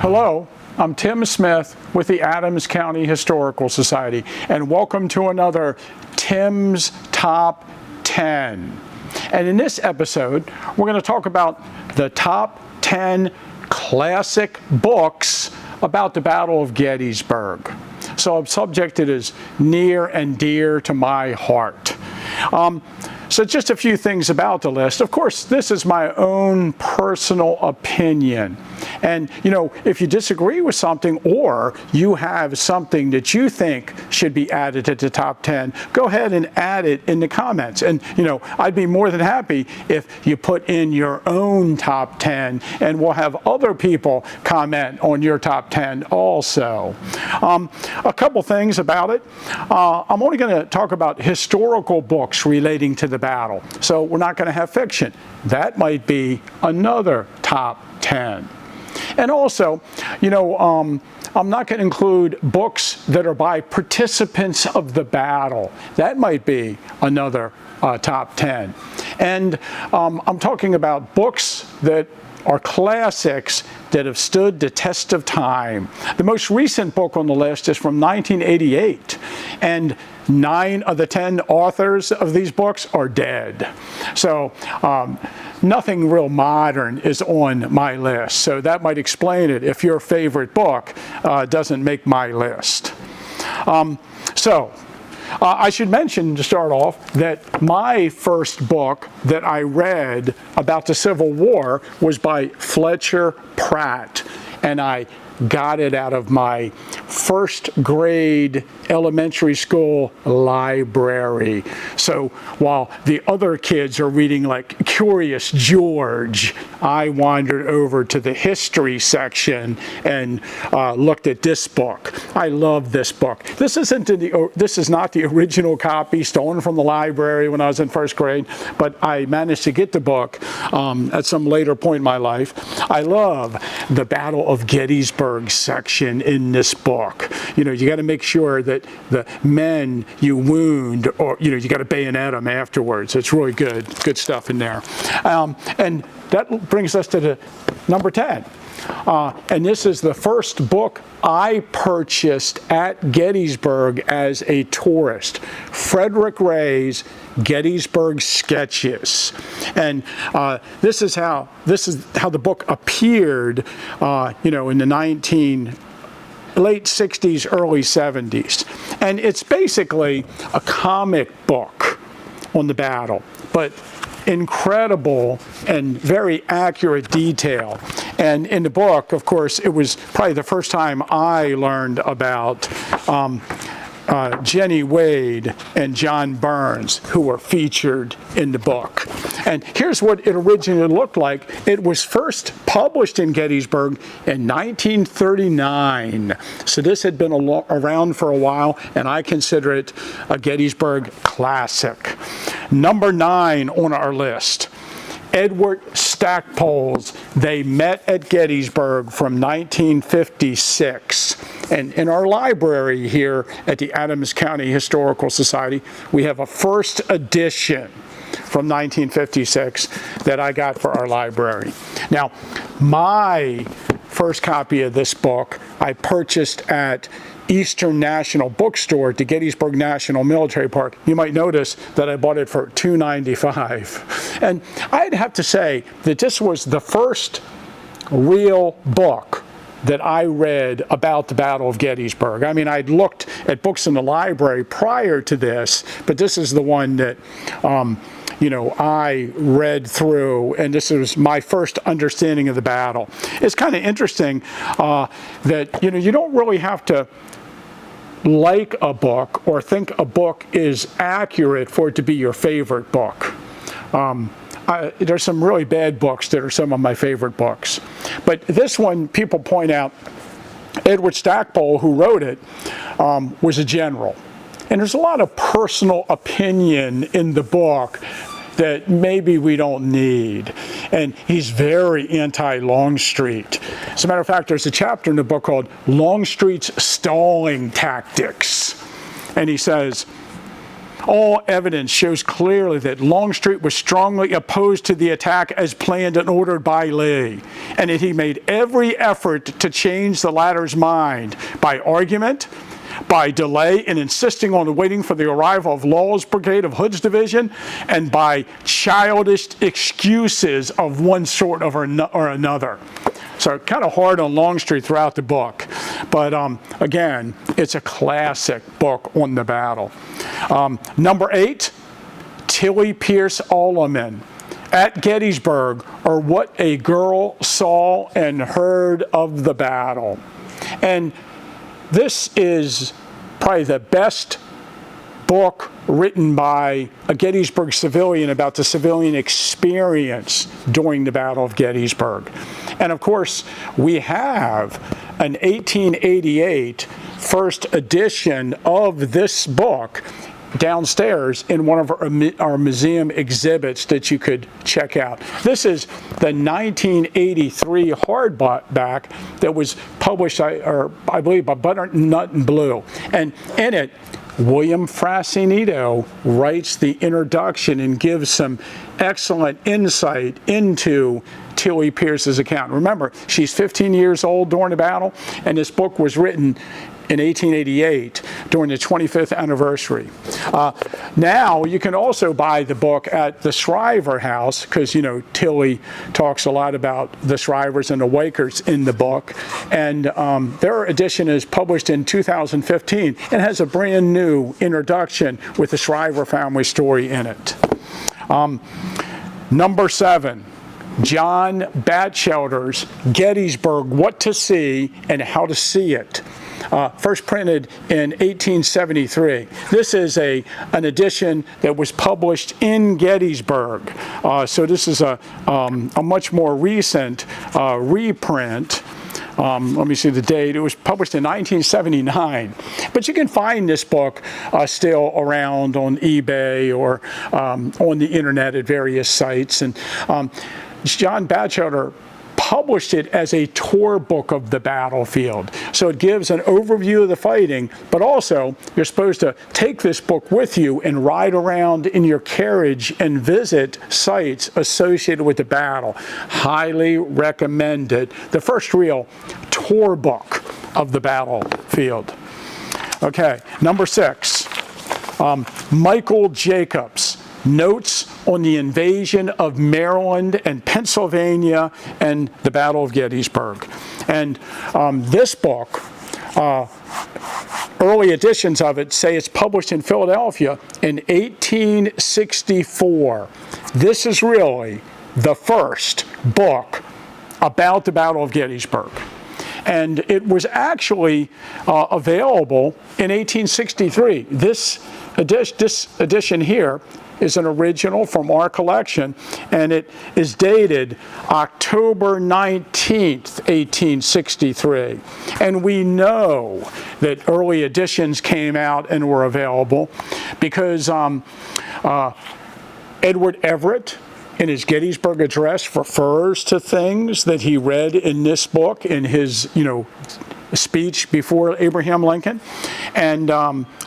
Hello, I'm Tim Smith with the Adams County Historical Society, and welcome to another Tim's Top 10. And in this episode, we're going to talk about the top 10 classic books about the Battle of Gettysburg. So a subject that is near and dear to my heart. So just a few things about the list. Of course, this is my own personal opinion. And, you know, if you disagree with something or you have something that you think should be added to the top 10, go ahead and add it in the comments. And, you know, I'd be more than happy if you put in your own top 10, and we'll have other people comment on your top 10 also. A couple things about it. I'm only going to talk about historical books relating to the battle. So we're not going to have fiction. That might be another top 10. And also, you know, I'm not going to include books that are by participants of the battle. That might be another top 10. And I'm talking about books that are classics that have stood the test of time. The most recent book on the list is from 1988, and 9 of the 10 authors of these books are dead. So nothing real modern is on my list. So that might explain it if your favorite book doesn't make my list. I should mention to start off that my first book that I read about the Civil War was by Fletcher Pratt, and I got it out of my first grade elementary school library. So while the other kids are reading like Curious George, I wandered over to the history section and looked at this book. I love this book. This is not the original copy stolen from the library when I was in first grade, but I managed to get the book at some later point in my life. I love the Battle of Gettysburg section in this book. You know, you got to make sure that the men you wound, or you know, you got to bayonet them afterwards. It's really good stuff in there. And that brings us to the number 10. And this is the first book I purchased at Gettysburg as a tourist. Frederick Ray's Gettysburg Sketches. And this is how the book appeared, you know, in the late 60s, early 70s. And it's basically a comic book on the battle, but incredible and very accurate detail. And in the book, of course, it was probably the first time I learned about Jenny Wade and John Burns, who were featured in the book. And here's what it originally looked like. It was first published in Gettysburg in 1939. So this had been around for a while, and I consider it a Gettysburg classic. Number 9 on our list, Edward Stackpole's They Met at Gettysburg from 1956. And in our library here at the Adams County Historical Society, we have a first edition from 1956 that I got for our library. Now, my first copy of this book I purchased at Eastern National Bookstore at the Gettysburg National Military Park. You might notice that I bought it for $2.95. And I'd have to say that this was the first real book that I read about the Battle of Gettysburg. I mean, I'd looked at books in the library prior to this, but this is the one that you know, I read through, and this was my first understanding of the battle. It's kind of interesting that, you know, you don't really have to like a book or think a book is accurate for it to be your favorite book. There's some really bad books that are some of my favorite books. But this one, people point out, Edward Stackpole, who wrote it, was a general. And there's a lot of personal opinion in the book that maybe we don't need. And he's very anti-Longstreet. As a matter of fact, there's a chapter in the book called Longstreet's Stalling Tactics. And he says, All evidence shows clearly that Longstreet was strongly opposed to the attack as planned and ordered by Lee, and that he made every effort to change the latter's mind by argument, by delay in insisting on waiting for the arrival of Law's brigade of Hood's division, and by childish excuses of one sort or another. So kind of hard on Longstreet throughout the book. But again, it's a classic book on the battle. Number 8, Tilly Pierce Olman. At Gettysburg, or What a Girl Saw and Heard of the Battle. And this is probably the best book written by a Gettysburg civilian about the civilian experience during the Battle of Gettysburg. And of course, we have an 1888 first edition of this book downstairs in one of our museum exhibits that you could check out. This is the 1983 hardback that was published, I believe, by Butternut and Blue. And in it, William Frassinito writes the introduction and gives some excellent insight into Tilly Pierce's account. Remember, she's 15 years old during the battle, and this book was written in 1888 during the 25th anniversary. Now you can also buy the book at the Shriver House, because you know Tilly talks a lot about the Shrivers and the Wakers in the book, and their edition is published in 2015 and has a brand new introduction with the Shriver family story in it. Number 7, John Bacheler's Gettysburg, What to See and How to See It. First printed in 1873. This is an edition that was published in Gettysburg. So this is a much more recent reprint. Let me see the date. It was published in 1979. But you can find this book still around on eBay or on the internet at various sites. And John Bacheler published it as a tour book of the battlefield. So it gives an overview of the fighting, but also you're supposed to take this book with you and ride around in your carriage and visit sites associated with the battle. Highly recommended. The first real tour book of the battlefield. Okay, number 6, Michael Jacobs. Notes on the invasion of Maryland and Pennsylvania and the Battle of Gettysburg. And this book, early editions of it say it's published in Philadelphia in 1864. This is really the first book about the Battle of Gettysburg. And it was actually available in 1863. This edition here is an original from our collection, and it is dated October 19th, 1863. And we know that early editions came out and were available because Edward Everett, in his Gettysburg Address, refers to things that he read in this book in his, speech before Abraham Lincoln. And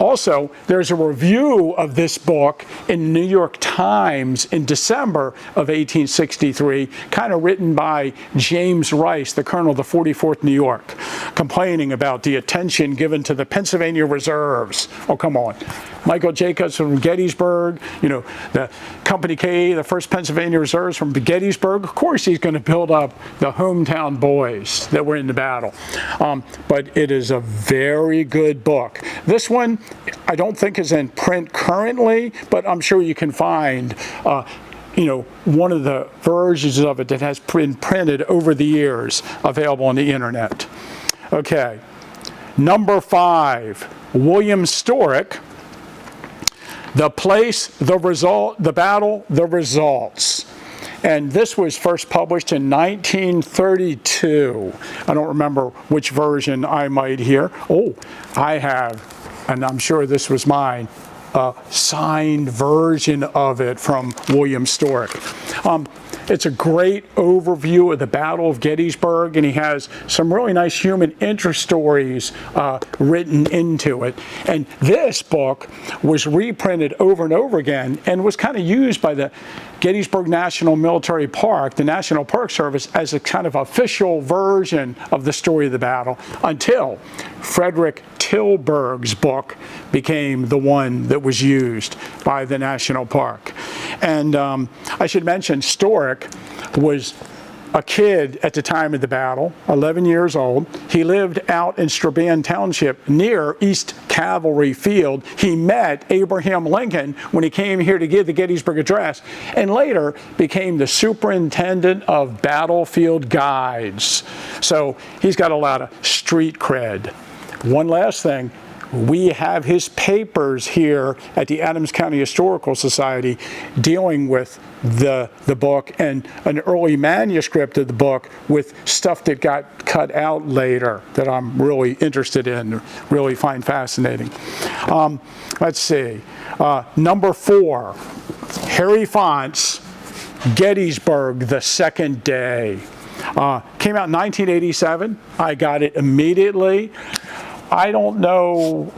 also, there's a review of this book in the New York Times in December of 1863, kind of written by James Rice, the colonel of the 44th New York, complaining about the attention given to the Pennsylvania reserves. Oh, come on. Michael Jacobs from Gettysburg, the Company K, the 1st Pennsylvania Reserves from Gettysburg. Of course, he's going to build up the hometown boys that were in the battle. But it is a very good book. This one, I don't think is in print currently, but I'm sure you can find one of the versions of it that has been printed over the years available on the internet. Okay, number 5, William Storic, The Place, the Result, the Battle, the Results. And this was first published in 1932. I don't remember which version I might hear. Oh, I have, and I'm sure this was mine, a signed version of it from William Storic. It's a great overview of the Battle of Gettysburg, and he has some really nice human interest stories written into it. And this book was reprinted over and over again and was kind of used by the Gettysburg National Military Park, the National Park Service, as a kind of official version of the story of the battle until Frederick Tilburg's book became the one that was used by the National Park. And I should mention, Storic was a kid at the time of the battle, 11 years old. He lived out in Strabane Township near East Cavalry Field. He met Abraham Lincoln when he came here to give the Gettysburg Address, and later became the superintendent of battlefield guides. So he's got a lot of street cred. One last thing. We have his papers here at the Adams County Historical Society dealing with the book, and an early manuscript of the book with stuff that got cut out later that I'm really interested in, really find fascinating. Let's see. Number 4, Harry Font's Gettysburg, the Second Day. Came out in 1987. I got it immediately. I don't know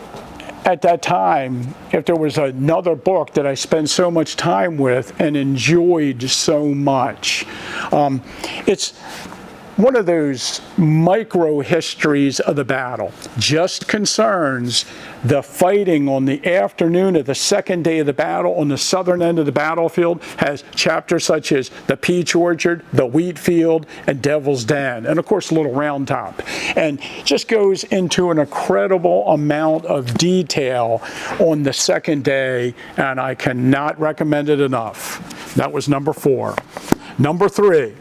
at that time if there was another book that I spent so much time with and enjoyed so much. It's one of those micro histories of the battle. Just concerns the fighting on the afternoon of the second day of the battle on the southern end of the battlefield. Has chapters such as the Peach Orchard, the Wheat Field, and Devil's Den, and of course Little Round Top. And just goes into an incredible amount of detail on the second day, and I cannot recommend it enough. That was number 4. Number 3.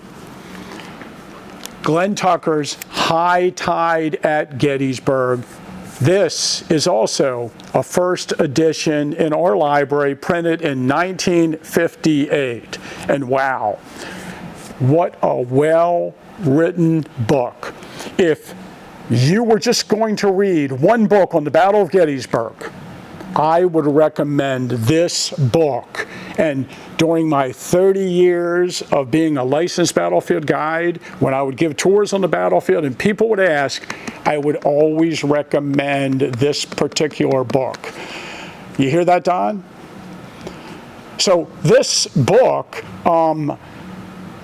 Glen Tucker's High Tide at Gettysburg. This is also a first edition in our library, printed in 1958. And wow, what a well-written book. If you were just going to read one book on the Battle of Gettysburg, I would recommend this book. And during my 30 years of being a licensed battlefield guide, when I would give tours on the battlefield and people would ask, I would always recommend this particular book. You hear that, Don? So this book,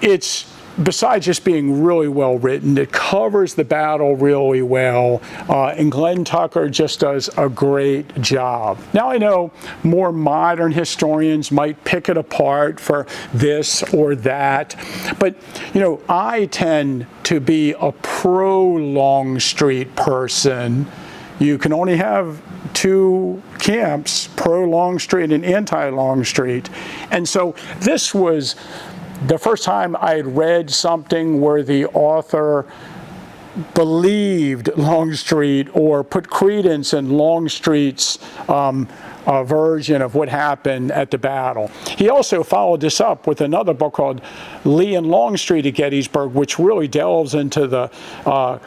it's, besides just being really well written, it covers the battle really well, and Glen Tucker just does a great job. Now I know more modern historians might pick it apart for this or that, but you know, I tend to be a pro-Longstreet person. You can only have 2 camps, pro-Longstreet and anti-Longstreet, and so this was the first time I had read something where the author believed Longstreet or put credence in Longstreet's version of what happened at the battle. He also followed this up with another book called Lee and Longstreet at Gettysburg, which really delves into the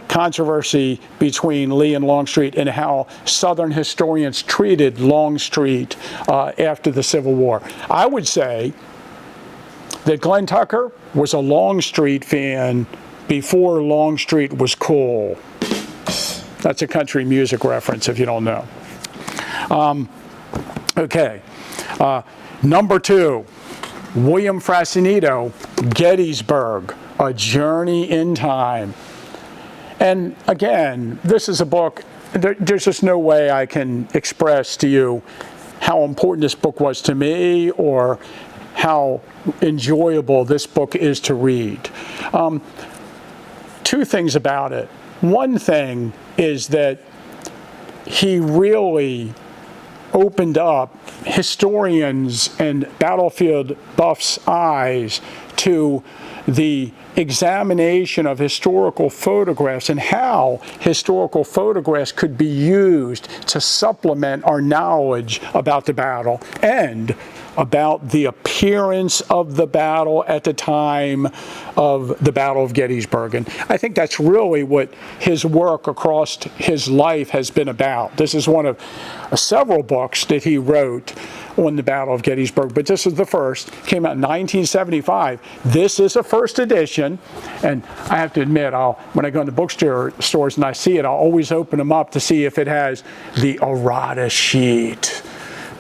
controversy between Lee and Longstreet and how Southern historians treated Longstreet after the Civil War. I would say that Glen Tucker was a Longstreet fan before Longstreet was cool. That's a country music reference if you don't know. Okay, number 2, William Frasinito, Gettysburg, A Journey in Time. And again, this is a book, there's just no way I can express to you how important this book was to me or how enjoyable this book is to read. 2 things about it. One thing is that he really opened up historians and battlefield buffs' eyes to the examination of historical photographs and how historical photographs could be used to supplement our knowledge about the battle and about the appearance of the battle at the time of the Battle of Gettysburg. And I think that's really what his work across his life has been about. This is one of several books that he wrote on the Battle of Gettysburg, but this is the first. Came out in 1975. This is a first edition, and I have to admit, when I go into bookstores and I see it, I'll always open them up to see if it has the errata sheet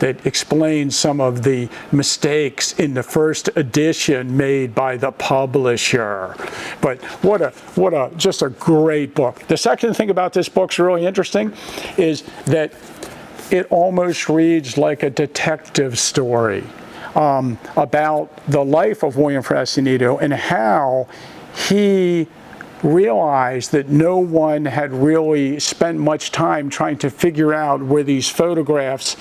that explains some of the mistakes in the first edition made by the publisher. But just a great book. The second thing about this book's really interesting is that it almost reads like a detective story about the life of William Frassinito and how he realized that no one had really spent much time trying to figure out where these photographs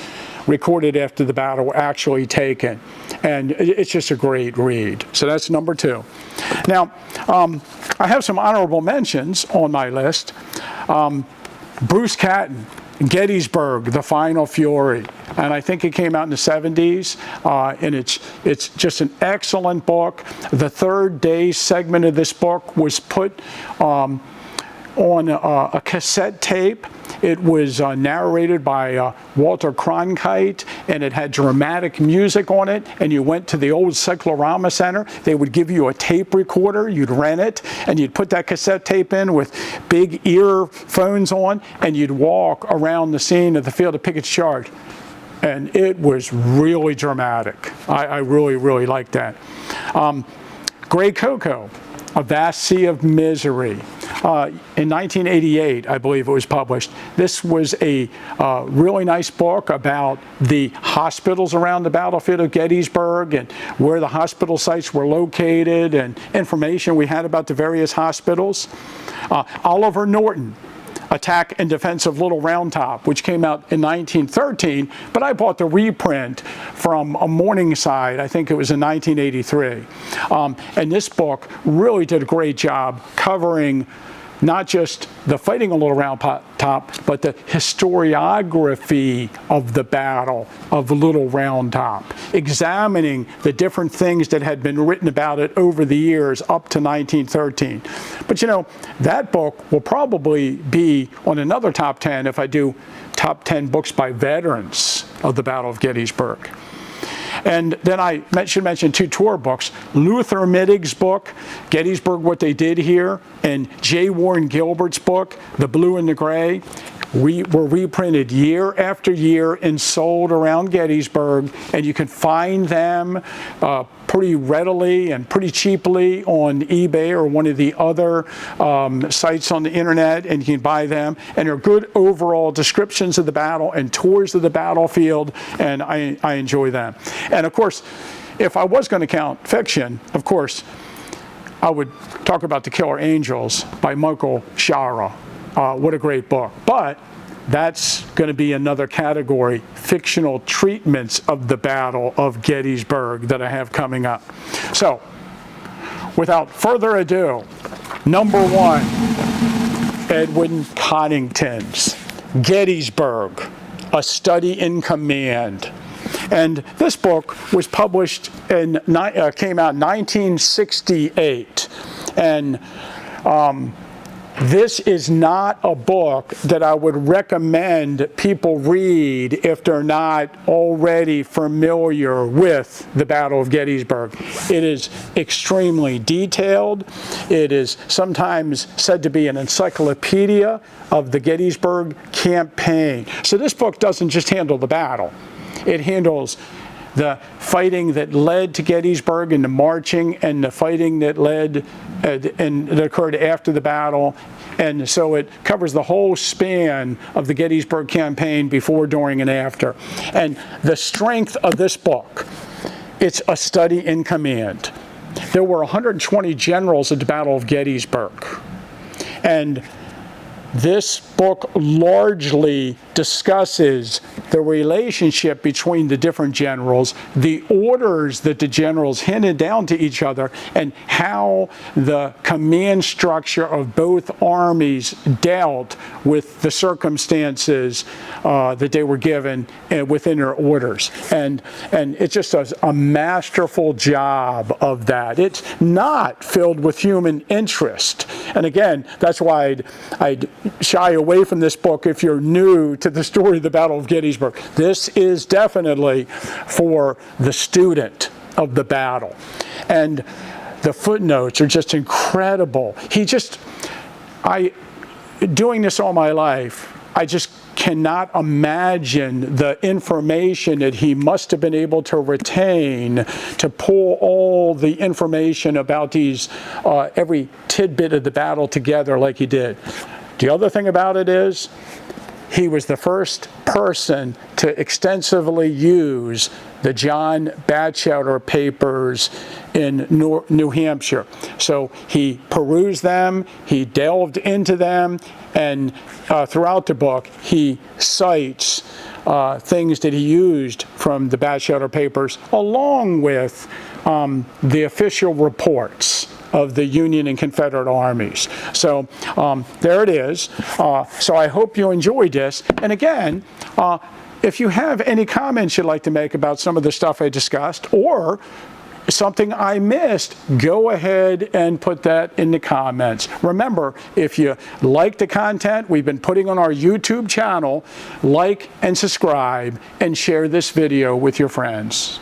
recorded after the battle were actually taken. And it's just a great read. So that's number 2. Now, I have some honorable mentions on my list. Bruce Catton, Gettysburg, The Final Fury. And I think it came out in the 70s, and it's just an excellent book. The third day segment of this book was put on a cassette tape. It was narrated by Walter Cronkite, and it had dramatic music on it, and you went to the old Cyclorama Center. They would give you a tape recorder, you'd rent it, and you'd put that cassette tape in with big earphones on, and you'd walk around the scene of the field of Pickett's Charge. And it was really dramatic. I really, really liked that. Gray Cocoa, A Vast Sea of Misery. In 1988, I believe it was published. This was a really nice book about the hospitals around the battlefield of Gettysburg and where the hospital sites were located and information we had about the various hospitals. Oliver Norton, Attack and Defense of Little Round Top, which came out in 1913, but I bought the reprint from a Morningside, I think it was in 1983. And this book really did a great job covering not just the fighting on Little Round Top, but the historiography of the Battle of Little Round Top, examining the different things that had been written about it over the years up to 1913. But you know, that book will probably be on another top 10 if I do top 10 books by veterans of the Battle of Gettysburg. And then I should mention 2 tour books. Luther Mittig's book, Gettysburg, What They Did Here, and J. Warren Gilbert's book, The Blue and the Gray, were reprinted year after year and sold around Gettysburg, and you can find them pretty readily and pretty cheaply on eBay or one of the other sites on the internet, and you can buy them. And they're good overall descriptions of the battle and tours of the battlefield, and I enjoy them. And of course, if I was going to count fiction, of course, I would talk about The Killer Angels by Michael Shara. What a great book. But that's going to be another category, fictional treatments of the Battle of Gettysburg that I have coming up. So, without further ado, number 1, Edwin Coddington's Gettysburg, A Study in Command. And this book was published came out in 1968. And this is not a book that I would recommend people read if they're not already familiar with the Battle of Gettysburg. It is extremely detailed. It is sometimes said to be an encyclopedia of the Gettysburg campaign. So this book doesn't just handle the battle. It handles the fighting that led to Gettysburg and the marching and the fighting that led and that occurred after the battle. And so it covers the whole span of the Gettysburg campaign before, during, and after. And the strength of this book, it's a study in command. There were 120 generals at the Battle of Gettysburg. And this book largely discusses the relationship between the different generals, the orders that the generals handed down to each other, and how the command structure of both armies dealt with the circumstances that they were given within their orders. And it just does a masterful job of that. It's not filled with human interest. And again, that's why I'd shy away from this book if you're new to to the story of the Battle of Gettysburg. This is definitely for the student of the battle. And the footnotes are just incredible. Doing this all my life, I just cannot imagine the information that he must have been able to retain to pull all the information about these, every tidbit of the battle together like he did. The other thing about it is, he was the first person to extensively use the John Bacheler papers in New Hampshire. So he perused them, he delved into them, and throughout the book he cites things that he used from the Bacheler papers along with the official reports of the Union and Confederate armies. So there it is. So I hope you enjoyed this. And again, if you have any comments you'd like to make about some of the stuff I discussed or something I missed, go ahead and put that in the comments. Remember, if you like the content we've been putting on our YouTube channel, like and subscribe and share this video with your friends.